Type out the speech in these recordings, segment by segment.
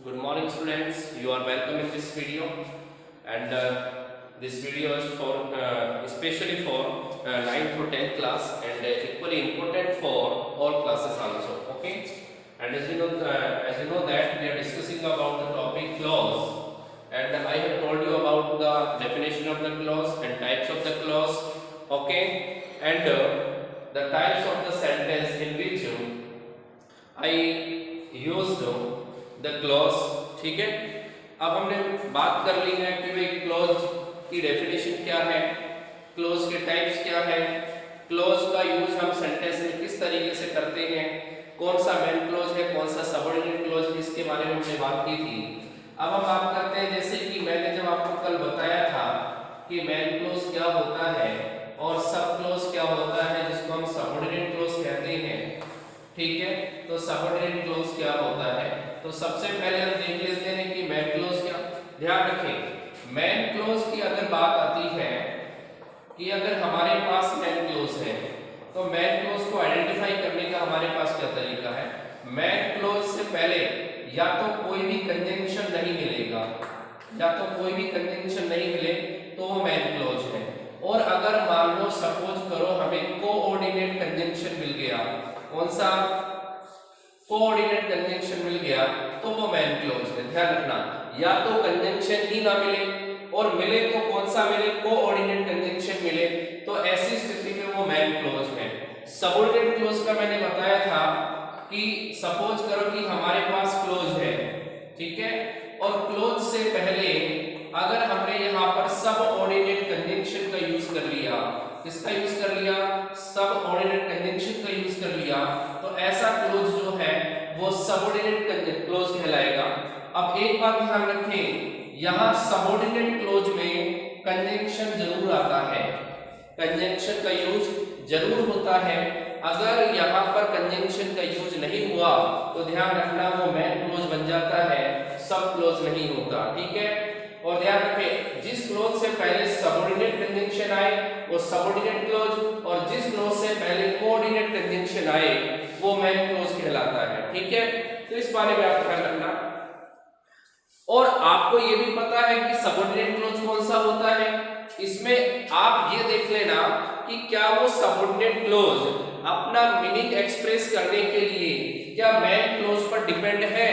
Good morning students, you are welcome in this video and this video is for especially for 9th to 10th class and equally important for all classes also. Okay, and as you know that we are discussing about the topic clause, and I have told you about the definition of the clause and types of the clause. Okay, and the types of the sentence in which I used the clause. ठीक है, अब हमने बात कर ली है कि भाई clause की डेफिनेशन क्या है, क्लॉज के टाइप्स क्या है, क्लॉज का यूज हम सेंटेंस में किस तरीके से करते हैं, कौन सा मेन क्लॉज है, कौन सा सबऑर्डिनेट क्लॉज है, इसके बारे में हमने बात की थी। अब हम बात करते हैं, जैसे कि मैंने जब आपको कल बताया था कि मेन क्लॉज क्या होता है और सब क्लॉज क्या होता है, जिसको हम सबऑर्डिनेट क्लॉज कहते हैं। ठीक है, तो सबऑर्डिनेट क्लॉज क्या होता है, तो सबसे पहले हम देख लेते हैं कि मेन क्लॉज क्या। ध्यान रखें, मेन क्लॉज की अगर बात आती है कि अगर हमारे पास मेन क्लॉज है तो मेन क्लॉज को आइडेंटिफाई करने का हमारे पास क्या तरीका है। मेन क्लॉज से पहले या तो कोई भी कंजंक्शन नहीं मिलेगा, या तो कोई भी कंजंक्शन नहीं मिले तो वो मेन क्लॉज है। और अगर मान लो सपोज करो हमें कोऑर्डिनेट कंजंक्शन मिल गया, कौन सा, कोऑर्डिनेट कंजंक्शन मिल गया, तो वो मेन क्लॉज है। ध्यान रखना, या तो कंजंक्शन ही ना मिले और मिले तो कौन सा मिले, कोऑर्डिनेट कंजंक्शन मिले, तो ऐसी स्थिति में वो मेन क्लॉज है। सबऑर्डिनेट क्लॉज का मैंने बताया था कि सपोज करो कि हमारे पास क्लॉज है, ठीक है, और क्लॉज से पहले अगर हमने यहाँ पर सबऑर्डिनेट कंजंक्शन का यूज कर लिया, किसका यूज कर लिया, सबऑर्डिनेट कंजंक्शन का यूज कर लिया, तो ऐसा क्लॉज जो है वो सबऑर्डिनेट क्लॉज कहलाएगा। अब एक बात ध्यान रखें, यहाँ सबऑर्डिनेट क्लॉज में कंजंक्शन जरूर आता है, कंजंक्शन का यूज जरूर होता है। अगर यहाँ पर कंजंक्शन का यूज नहीं हुआ तो ध्यान रखना वो मेन क्लॉज बन जाता है, सब क्लॉज नहीं होता। ठीक है, और ध्यान रखें, जिस क्लॉज से पहले सबऑर्डिनेट कंजंक्शन आए वो सबऑर्डिनेट क्लॉज, और जिस क्लॉज से पहले कोऑर्डिनेट कंजंक्शन आए वो मेन क्लॉज कहलाता है। ठीक है, तो इस बारे में आप ध्यान रखना। और आपको ये भी पता है कि सबऑर्डिनेट क्लॉज कौन सा होता है, इसमें आप ये देख लेना कि क्या वो सबऑर्डिनेट क्लॉज अपना मीनिंग एक्सप्रेस करने के लिए क्या मेन क्लॉज पर डिपेंड है,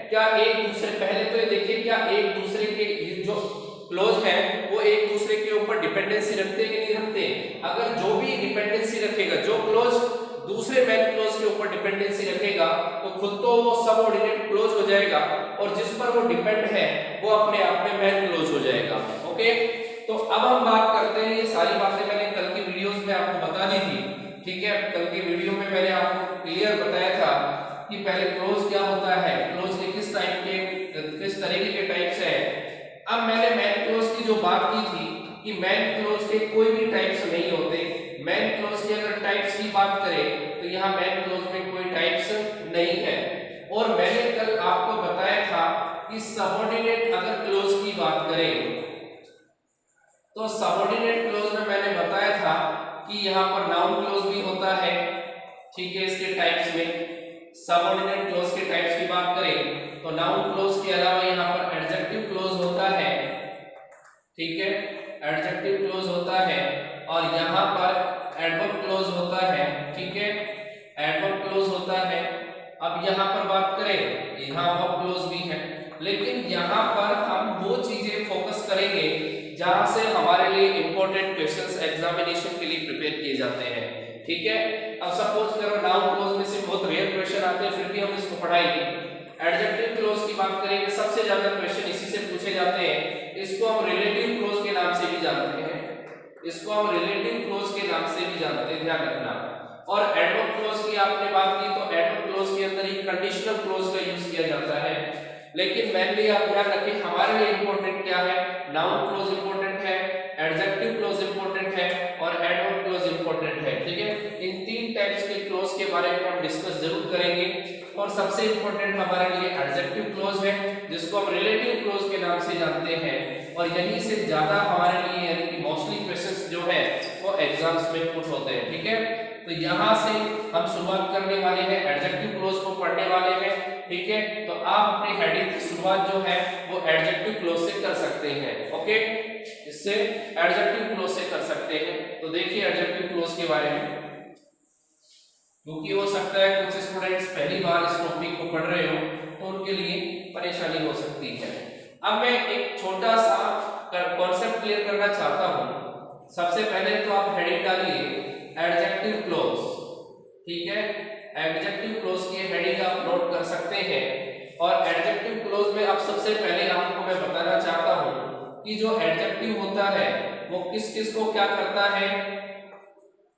क्या एक दूसरे, पहले तो ये देखिए क्या एक दूसरे के जो क्लॉज है वो एक दूसरे के ऊपर डिपेंडेंसी रखते हैं कि नहीं रखते। अगर जो भी डिपेंडेंसी रखेगा, जो क्लॉज दूसरे मेन क्लॉज के ऊपर डिपेंडेंसी रखेगा तो खुद तो वो सबऑर्डिनेट क्लॉज हो जाएगा, और जिस पर वो डिपेंड है वो अपने आप में मेन क्लॉज हो जाएगा। ओके, तो अब हम बात करते हैं, ये सारी बातें मैंने कल की वीडियोस में आपको बता दी थी। ठीक है, कल की वीडियो में मैंने आपको क्लियर बताया था कि पहले क्लॉज क्या होता है, क्लॉज के किस टाइप के, किस तरीके के टाइप्स है। अब मैंने मेन क्लॉज की जो बात की थी कि मेन क्लॉज के कोई भी टाइप्स नहीं होते। मेन क्लॉज की अगर टाइप्स की बात करें तो यहाँ मेन क्लॉज में कोई टाइप्स नहीं है। और मैंने कल आपको बताया था कि सबऑर्डिनेट अगर क्लॉज की बात करें तो सबऑर्डिनेट क्लॉज में मैंने बताया था कि यहाँ पर नाउन क्लॉज भी होता है। ठीक है, इसके टाइप्स में सबऑर्डिनेट क्लॉज के टाइप्स की बात करें तो नाउन क्लॉज के अलावा यहाँ पर एडजेक्टिव क्लॉज होता है। ठीक है, एडजेक्टिव क्लॉज होता है, और यहाँ पर एडवर्ब क्लॉज होता है। ठीक है, एडवर्ब क्लॉज होता है। अब यहाँ पर बात करें, यहाँ वर्ब क्लॉज भी है, लेकिन यहाँ पर हम वो चीजें फोकस करेंगे जहां से हमारे लिए इंपॉर्टेंट क्वेश्चंस एग्जामिनेशन के लिए प्रिपेयर किए जाते हैं। ठीक है, अब सपोज करो नाउन क्लॉज में से बहुत रेयर क्वेश्चन आते हैं, फिर भी हम इसको पढ़ाएंगे। एडजेक्टिव क्लॉज की बात करेंगे, सबसे ज्यादा क्वेश्चन इसी से पूछे जाते हैं। इसको हम रिलेटिव क्लॉज के नाम से भी जानते हैं, इसको हम रिलेटिव क्लॉज के नाम से भी जानते हैं, ध्यान रखना। और एडवर्ब क्लॉज की आपने बात की तो एडवर्ब क्लॉज के अंदर ही कंडीशनल क्लॉज का यूज किया जाता है। लेकिन मेनली आप ध्यान रखें, हमारे लिए इंपॉर्टेंट क्या है, नाउन क्लॉज इंपॉर्टेंट है, एडजेक्टिव क्लॉज इंपॉर्टेंट है, और एडवर्ब क्लॉज इंपॉर्टेंट है। ठीक है, इन तीन टाइप्स के क्लॉज के बारे में हम डिस्कस जरूर करेंगे। और सबसे इंपॉर्टेंट हमारे लिए एडजेक्टिव क्लॉज है, जिसको हम रिलेटिव क्लॉज के नाम से जानते हैं, और यहीं से ज्यादा हमारे लिए यानी कि मोस्टली क्वेश्चंस जो है वो एग्जाम्स में पुट होते हैं। ठीक है, तो यहाँ से हम शुरुआत करने वाले हैं, एडजेक्टिव क्लोज को पढ़ने वाले हैं, ठीक है। तो आप अपने हेडिंग की शुरुआत जो है वो एडजेक्टिव क्लोज से कर सकते हैं, ओके, इससे एडजेक्टिव क्लोज से कर सकते हैं। तो देखिए एडजेक्टिव क्लोज के बारे में, क्योंकि हो सकता है कुछ स्टूडेंट्स पहली बार इस टॉपिक को पढ़ रहे हो तो उनके लिए परेशानी हो सकती है। अब मैं एक छोटा सा कॉन्सेप्ट क्लियर करना चाहता हूं। सबसे पहले तो आप हेडिंग डालिए एडजेक्टिव क्लोज, ठीक है। एडजेक्टिव क्लोज की हेडिंग आप नोट कर सकते हैं। और एडजेक्टिव क्लोज में अब सबसे पहले आपको मैं बताना चाहता हूं कि जो एडजेक्टिव होता है वो किस किस को क्या करता है,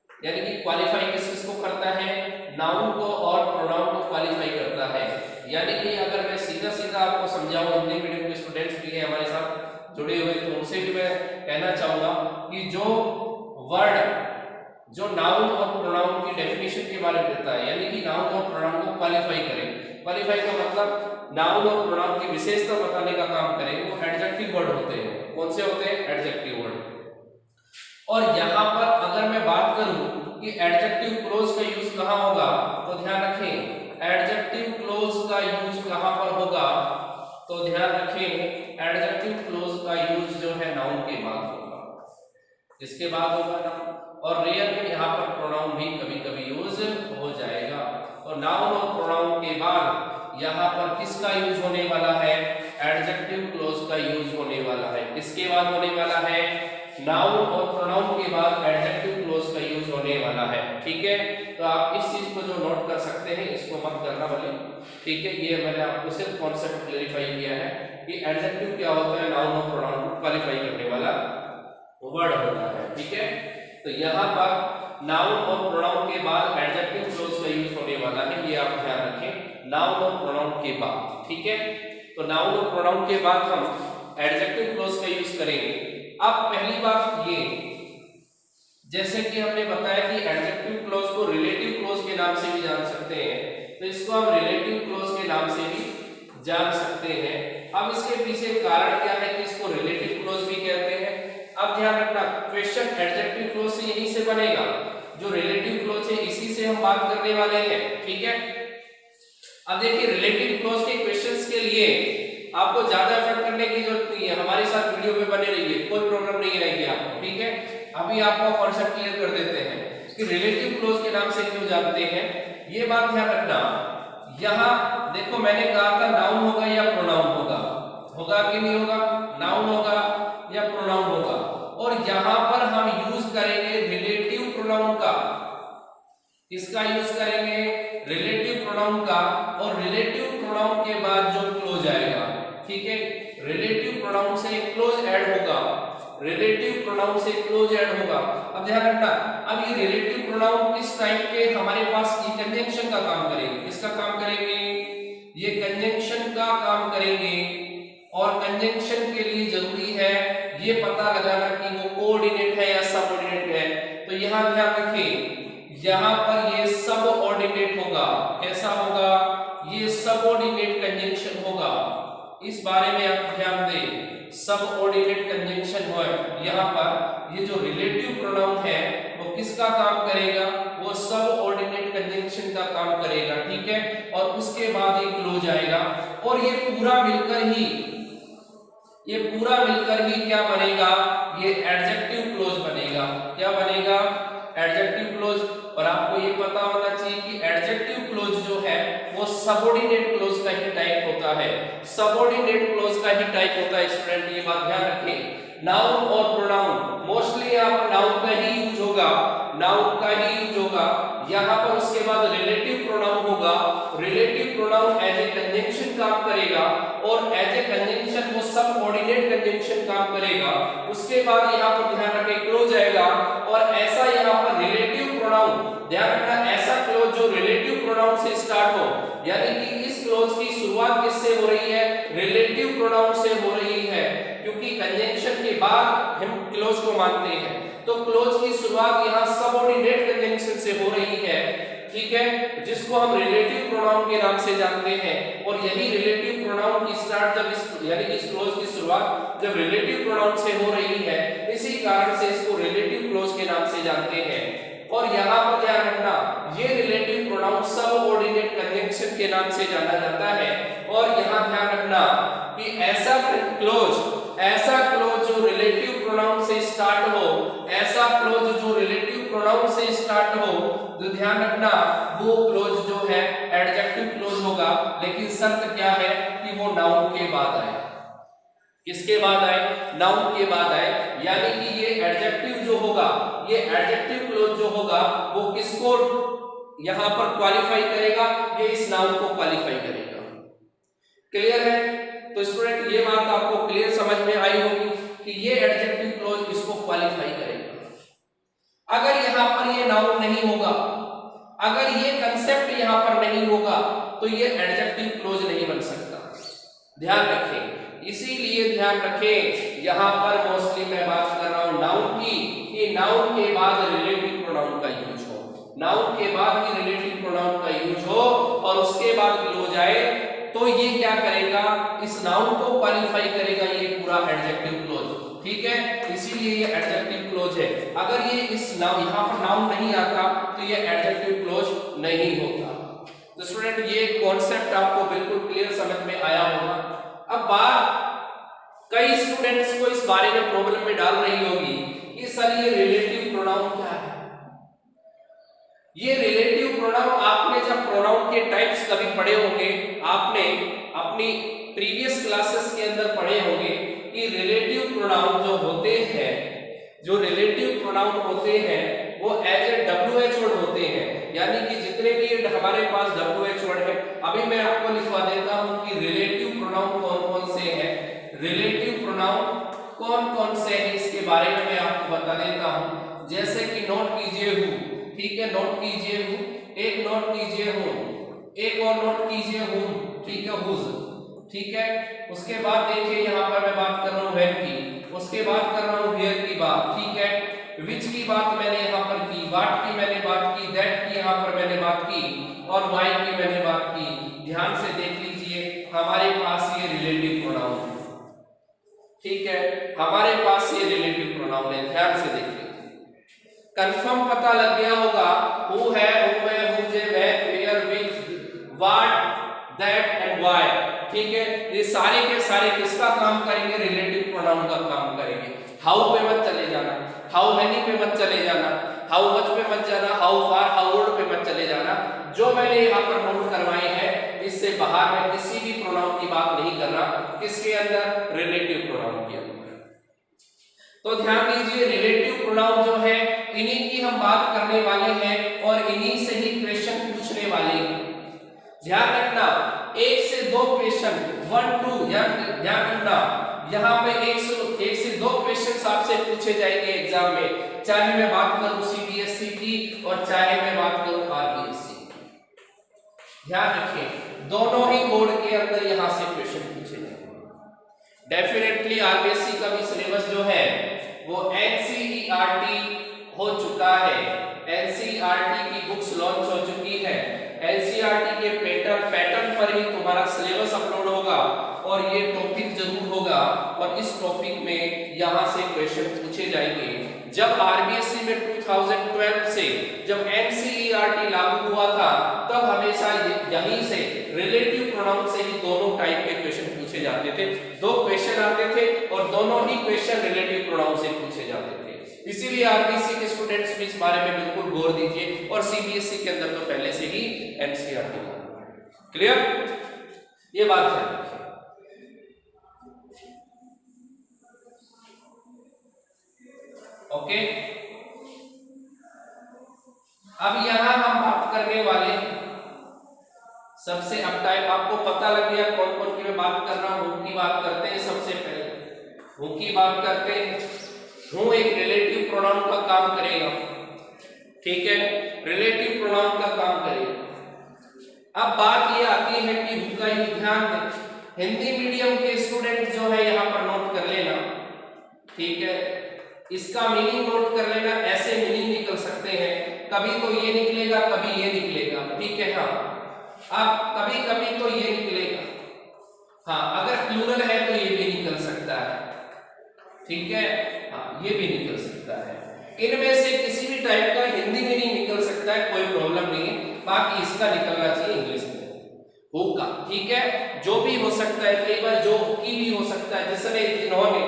यानी कि क्वालिफाई किस किस को करता है, नाउन को और प्रोनाउन को क्वालिफाई करता है। यानी कि अगर मैं सीधा सीधा आपको समझाऊं, हिंदी मीडियम के स्टूडेंट्स भी हैं हमारे साथ जुड़े हुए, तो उनसे भी मैं कहना चाहूंगा कि जो वर्ड जो नाउन और प्रोनाउन की डेफिनेशन के बारे में देता है, यानी कि नाउन और प्रोनाउन को क्वालिफाई करे, क्वालिफाई का मतलब नाउन और प्रोनाउन की विशेषता बताने का काम करे, वो एडजेक्टिव वर्ड होते हैं। कौन से होते हैं? Adjective word. और यहाँ पर अगर मैं बात करूं कि एडजेक्टिव क्लोज का यूज कहाँ होगा, तो ध्यान रखें एडजेक्टिव क्लोज का यूज कहाँ पर होगा, तो ध्यान रखें एडजेक्टिव क्लोज का यूज जो है नाउन के बाद होगा, इसके बाद होगा नाउन। और रेयर में यहाँ पर प्रोनाउन भी कभी कभी यूज हो जाएगा। तो नाउन और प्रोनाउन के बाद यहाँ पर किसका यूज होने वाला है? एडजेक्टिव क्लोज का यूज होने वाला है। किसके बाद होने वाला है? नाउन और प्रोनाउन के बाद एडजेक्टिव क्लोज का यूज होने वाला है, ठीक है। तो आप इस चीज को जो नोट कर सकते हैं इसको मत करना भले, ठीक है। ये मैंने आपको सिर्फ कॉन्सेप्ट क्लेरिफाई किया है कि एडजेक्टिव क्या होता है, नाउन और प्रोनाउन को क्वालिफाई करने वाला वर्ड होता है, ठीक है। तो यहाँ पर नाउन और प्रोनाउन के बाद एडजेक्टिव क्लोज का यूज होने वाला है, ये आप ध्यान रखें, नाउन और प्रोनाउन के बाद, ठीक है। तो नाउन और प्रोनाउन के बाद हम एडजेक्टिव क्लोज का यूज करेंगे। अब पहली बात ये, जैसे कि हमने बताया कि एडजेक्टिव क्लोज को रिलेटिव क्लोज के नाम से भी जान सकते हैं, तो इसको हम रिलेटिव क्लोज के नाम से भी जान सकते हैं। अब इसके पीछे कारण क्या है कि इसको रिलेटिव क्लोज भी कहते हैं। अब ध्यान रखना, क्वेश्चन एडजेक्टिव क्लोज से यहीं से बनेगा, जो रिलेटिव क्लोज है इसी से हम बात करने वाले हैं, ठीक है। अब देखिए रिलेटिव क्लोज के क्वेश्चंस के लिए आपको ज्यादा एफर्ट करने की जरूरत नहीं है, हमारे साथ वीडियो पे बने रहिए, कोई प्रॉब्लम नहीं आएगी आपको, ठीक है। अभी आपको कॉन्सेप्ट क्लियर कर देते हैं कि रिलेटिव क्लोज के नाम से क्यों जानते हैं, ये बात ध्यान रखना। यहाँ देखो मैंने कहा था नाउन होगा या प्रोनाउन होगा, होगा कि नहीं होगा? नाउन होगा या प्रोनाउन होगा। और यहाँ पर हम यूज करेंगे रिलेटिव प्रोनाउन का। किसका यूज करेंगे? रिलेटिव प्रोनाउन का। और रिलेटिव प्रोनाउन के बाद जो क्लोज आएगा, ठीक है, रिलेटिव प्रोनाउन से क्लोज ऐड होगा, रिलेटिव प्रोनाउन से क्लोज ऐड होगा। अब ध्यान रखना, अब ये रिलेटिव प्रोनाउन किस टाइप के हमारे पास ये कंजंक्शन का काम करेंगे। किसका काम करेंगे? ये कंजंक्शन का काम करेंगे। और कंजंक्शन के लिए जरूरी है ये पता लगाना कि वो कोऑर्डिनेट है या सबऑर्डिनेट है। तो यहाँ ध्यान रखें, यहाँ पर ये सबऑर्डिनेट होगा। कैसा होगा? ये सबऑर्डिनेट कंजंक्शन होगा। इस बारे में आप ध्यान दें, सबऑर्डिनेट कंजंक्शन हो यहाँ पर। ये जो रिलेटिव प्रोनाउन है वो किसका काम करेगा? वो सबऑर्डिनेट कंजंक्शन का काम करेगा, ठीक है। और उसके बाद ये क्लोज आएगा। और ये पूरा मिलकर ही क्या बनेगा? ये एडजेक्टिव क्लोज बनेगा। क्या बनेगा? Adjective close. और आपको ये पता होना चाहिए कि एडजेक्टिव क्लोज जो है वो सबऑर्डिनेट क्लोज का ही टाइप होता है, सबऑर्डिनेट क्लोज का ही टाइप होता है स्टूडेंट, ये बात ध्यान रखें। नाउन और प्रोनाउन मोस्टली आप नाउन का ही यूज होगा, नाउन का ही यूज होगा। यहाँ पर उसके बाद रिलेटिव प्रोनाउन होगा। Relative pronoun as a conjunction काम करेगा और एज ए कंजंक्शन वो सबऑर्डिनेट कंजंक्शन काम करेगा। उसके बाद यहाँ पर ध्यान रखें क्लोज आएगा। और ऐसा यहाँ पर रिलेटिव प्रोनाउन, ध्यान रखना, ऐसा क्लोज जो रिलेटिव प्रोनाउन से स्टार्ट हो, यानी कि इस क्लोज की शुरुआत किससे हो रही है? रिलेटिव प्रोनाउन से हो रही है, क्योंकि कंजंक्शन के बाद हम क्लोज को मानते हैं। तो क्लोज की शुरुआत यहाँ सबऑर्डिनेट कंजंक्शन से हो रही है, ठीक है, जिसको हम रिलेटिव प्रोनाउन के नाम से जानते हैं। और यही रिलेटिव प्रोनाउन की स्टार्ट जब यानी कि इस क्लोज की शुरुआत जब रिलेटिव प्रोनाउन से हो रही है, इसी कारण से इसको रिलेटिव क्लोज के नाम से जानते हैं। और यहाँ पर ध्यान रखना ये रिलेटिव प्रोनाउन सबऑर्डिनेट कंजंक्शन के नाम से जाना जाता है। और यहाँ ध्यान रखना कि ऐसा क्लोज जो रिलेटिव प्रोनाउन से स्टार्ट हो, ऐसा क्लोज जो रिलेटिव प्रोनाउन से स्टार्ट हो, तो ध्यान रखना वो क्लोज जो है एडजेक्टिव क्लोज होगा। लेकिन शर्त क्या है कि वो नाउन के बाद आए। किसके बाद आए? नाउन के बाद आए। यानी कि ये एडजेक्टिव जो होगा, ये एडजेक्टिव क्लोज जो होगा वो किसको यहां पर क्वालिफाई करेगा? ये इस नाउन को क्वालिफाई करेगा। क्लियर है? तो स्टूडेंट ये बात आपको क्लियर समझ में आई होगी कि ये एडजेक्टिव क्लोज इसको क्वालिफाई करेगा। अगर यहां पर ये नाउन नहीं होगा, अगर ये कंसेप्ट यहां पर नहीं होगा, तो ये एडजेक्टिव क्लोज नहीं बन सकता। ध्यान रखें, इसीलिए ध्यान रखें यहां पर मोस्टली मैं बात कर रहा हूं नाउन की, कि नाउन के बाद रिलेटिव प्रोनाउन का यूज हो, नाउन के बाद ही रिलेटिव प्रोनाउन का यूज हो और उसके बाद क्लोज आए, तो ये क्या करेगा? इस नाउन को क्वालिफाई करेगा ये पूरा एडजेक्टिव क्लोज। ठीक है, इसीलिए ये एडजेक्टिव क्लोज है। अगर ये इस नाउन यहां पर नाउन नहीं आता तो ये एडजेक्टिव क्लोज नहीं होता। तो स्टूडेंट ये कॉन्सेप्ट आपको बिल्कुल क्लियर समझ में आया होगा। अब बात कई स्टूडेंट्स को इस बारे में प्रॉब्लम में डाल रही होगी कि सर ये रिलेटिव प्रोनाउन क्या है? ये रिलेटिव प्रोनाउन आपने जब प्रोनाउन के टाइप्स कभी पढ़े होंगे, आपने अपनी प्रीवियस क्लासेस के अंदर पढ़े होंगे कि रिलेटिव प्रोनाउन जो होते हैं, जो रिलेटिव प्रोनाउन होते हैं वो एज ए WH वर्ड होते हैं। यानी कि जितने भी हमारे पास WH वर्ड है, अभी मैं आपको लिखवा देता हूं कि रिलेटिव प्रोनाउन कौन-कौन से हैं। रिलेटिव प्रोनाउन कौन-कौन से हैं इसके बारे में मैं आपको बता देता हूं। जैसे कि नोट कीजिए हूं, ठीक है, नोट कीजिए हूं, एक नोट कीजिए हूं, एक और नोट कीजिए हूं, ठीक है, हुज, ठीक है। उसके बाद देखिए यहां पर मैं बात कर रहा हूं व्हेन की, उसके बाद कर रहा हूं वेयर की बात, ठीक है। विच की बात मैंने यहां पर की, व्हाट की मैंने बात की, दैट की यहां पर मैंने बात की और व्हाई की मैंने बात की। ध्यान से देख लीजिए हमारे पास ये रिलेटिव प्रोनाउन है, ठीक है, हमारे पास ये रिलेटिव प्रोनाउन है। ध्यान से देखिए, कंफर्म पता लग गया होगा हु है, हु है, हुज है, when, where, which, what, that and why, ठीक है। ये सारे के सारे किसका काम करेंगे? रिलेटिव प्रोनाउन का काम करेंगे। हाउ पे मत चले जाना, हाउ मेनी पे मत चले जाना, हाउ मच पे मत जाना, हाउ फार, हाउ ओल्ड पे मत चले जाना। जो मैंने यहाँ पर नोट करवाए हैं इससे बाहर मैं किसी भी प्रोनाउन की बात नहीं कर रहा। किसके अंदर? रिलेटिव प्रोनाउन के अंदर। तो ध्यान दीजिए रिलेटिव प्रोनाउन जो है इन्हीं की हम बात करने वाले हैं और इन्हीं से ही क्वेश्चन पूछने वाले हैं। ध्यान रखना, एक से दो क्वेश्चन, 1 2, ध्यान रखना यहाँ पे एक से दो क्वेश्चन आपसे पूछे जाएंगे एग्जाम में, चाहे मैं बात करूं CBSE की और चाहे मैं बात करूं RBSE की। ध्यान रखें दोनों ही बोर्ड के अंदर यहां से क्वेश्चन पूछे जाएंगे। डेफिनेटली RBSE का भी सिलेबस जो है वो NCERT हो चुका है, NCERT की बुक्स लॉन्च हो चुकी है। NCERT के पैटर्न पर ही तुम्हारा सिलेबस अपलोड होगा और ये टॉपिक जरूर होगा और इस टॉपिक में यहां से क्वेश्चन पूछे जाएंगे। जब RBSE में 2012 से जब NCERT लागू हुआ था तब हमेशा यहीं से रिलेटिव प्रोनाउन से ही दोनों टाइप के क्वेश्चन पूछे जाते थे। दो क्वेश्चन आते थे और दोनों ही क्वेश्चन रिलेटिव प्रोनाउन से पूछे जाते थे। इसीलिए RBSE के स्टूडेंट्स भी इस बारे में बिल्कुल गौर दीजिए और CBSE के अंदर तो पहले से ही NCERT क्लियर, ये बात है। ओके, अब यहां हम बात करने वाले सबसे, अब टाइम आपको पता लग गया कौन कौन की मैं बात कर रहा हूं। की बात करते हैं सबसे पहले, हूं की बात करते हैं। हूं एक रिलेटिव प्रोनाउन का काम करेगा, ठीक है, रिलेटिव प्रोनाउन का काम करेगा। अब बात ये आती है कि हूं का ही ध्यान दें, हिंदी मीडियम के स्टूडेंट जो है यहां पर नोट कर लेना, ठीक है, इसका मीनिंग नोट कर लेना। ऐसे मीनिंग निकल सकते हैं, कभी तो ये निकलेगा कभी ये निकलेगा, ठीक है। हाँ, अब कभी कभी तो ये निकलेगा, हाँ, अगर प्लूरल है तो ये भी निकल सकता है, ठीक है, हाँ, ये भी निकल सकता है। इनमें से किसी भी टाइप का हिंदी मीनिंग ठीक है, जो भी हो सकता है, कई बार जो की भी हो सकता है, जिसने इन्होंने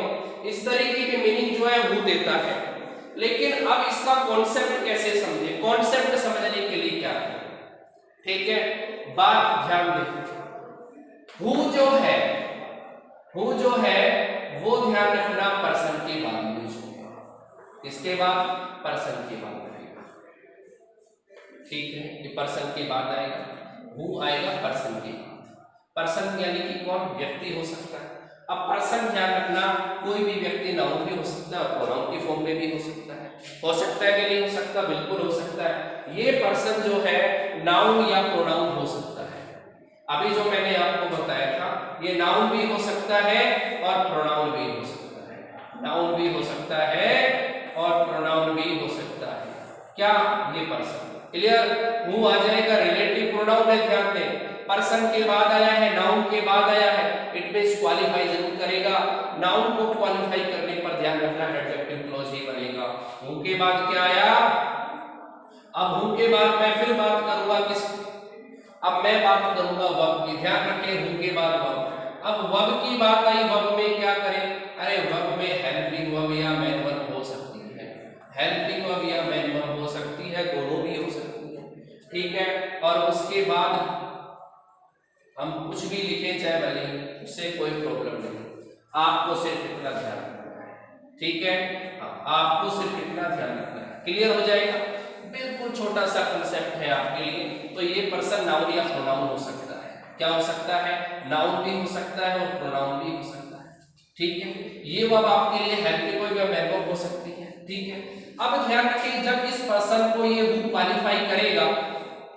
इस तरीके की मीनिंग जो है वो देता है। लेकिन अब इसका कॉन्सेप्ट कैसे समझे, कॉन्सेप्ट समझने के लिए क्या है, ठीक है, बात ध्यान दें। हु जो है वो ध्यान रखना पर्सन के बाद यूज होगा। इसके बाद पर्सन के बाद आएगा, ठीक है, ये पर्सन के बाद आएगा, हु आएगा पर्सन के बाद। पर्सन यानी कि कौन, व्यक्ति हो सकता है। अब पर्सन ध्यान रखना, कोई भी व्यक्ति नाउन भी हो सकता है, प्रोनाउन की फॉर्म में भी हो सकता है कि नहीं हो सकता, बिल्कुल हो सकता है। ये पर्सन जो है नाउन या प्रोनाउन हो सकता है। अभी जो मैंने आपको बताया था, ये नाउन भी हो सकता है और प्रोनाउन भी हो सकता है, नाउन भी हो सकता है और प्रोनाउन भी हो सकता है। क्या, ये पर्सन, क्लियर। हु आ जाएगा, रिलेटिव प्रोनाउन है, ध्यान दें, पर्सन के बाद आया है, नाउन के बाद आया है, इट मींस क्वालिफाई जरूर करेगा। नाउन को क्वालिफाई करने पर ध्यान रखना एडजेक्टिव क्लॉज ही बनेगा। हु के बाद क्या आया, अब हु के बाद मैं फिर बात करूंगा किस, अब मैं बात करूंगा वर्ब की, ध्यान रखें, हु के बाद वर्ब। अब वर्ब की बात आई, वर्ब में क्या करें, अरे वर्ब में हेल्पिंग वर्ब या मेन वर्ब हो सकती है, हेल्पिंग वर्ब या मेन वर्ब हो सकती है, दोनों भी हो सकती है, ठीक है। और उसके बाद हम कुछ भी लिखें चाहे भले, उससे कोई प्रॉब्लम नहीं, आपको सिर्फ इतना ध्यान रखना है, ठीक है, आपको सिर्फ इतना ध्यान रखना है, क्लियर हो जाएगा। बिल्कुल छोटा सा कंसेप्ट है आपके लिए। तो ये पर्सन नाउन या प्रोनाउन हो सकता है, क्या हो सकता है, नाउन भी हो सकता है और प्रोनाउन भी हो सकता है, ठीक है। ये वर्ब आपके लिए हेल्पिंग वर्ब या मेन वर्ब हो सकती है, ठीक है। अब ध्यान रखिए, जब इस पर्सन को ये हु क्वालिफाई करेगा,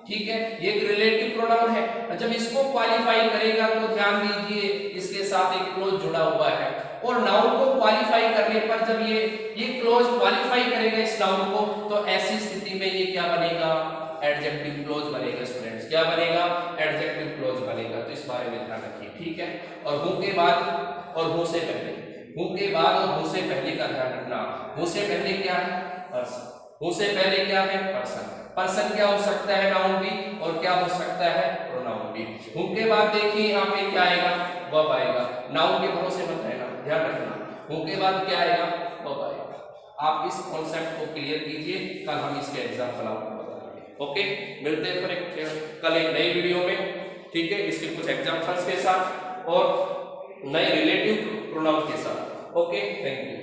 ठीक है, ये एक रिलेटिव प्रोनाउन है, जब इसको क्वालिफाई करेगा तो ध्यान दीजिए इसके साथ एक क्लोज जुड़ा हुआ है, और नाउन को क्वालिफाई करने पर जब ये क्लोज क्वालिफाई करेगा इस नाउन को, तो ऐसी स्थिति में ये क्या बनेगा, एडजेक्टिव क्लोज बनेगा स्टूडेंट्स, क्या बनेगा, एडजेक्टिव क्लोज बनेगा। तो इस बारे में ध्यान रखिए, ठीक है। और हु के बाद और हु से पहले, हु के बाद और हु से पहले का ध्यान रखना। हु से पहले क्या है, पर्सन, हु से पहले क्या है, पर्सन। पर्सन क्या हो सकता है, नाउन भी, और क्या हो सकता है, प्रोनाउन भी। हु के बाद देखिए यहाँ पे क्या आएगा, वर्ब आएगा, नाउन के भरोसे मत रहना, ध्यान रखना। हु के बाद क्या आएगा, वर्ब आएगा। आप इस कॉन्सेप्ट को क्लियर कीजिए, कल हम इसके एग्जाम्पल आपको बताएंगे, ओके। मिलते हैं फिर कल एक नई वीडियो में, ठीक है, इसके कुछ एग्जाम्पल्स के साथ और नए रिलेटिव प्रोनाउन के साथ, ओके, थैंक यू।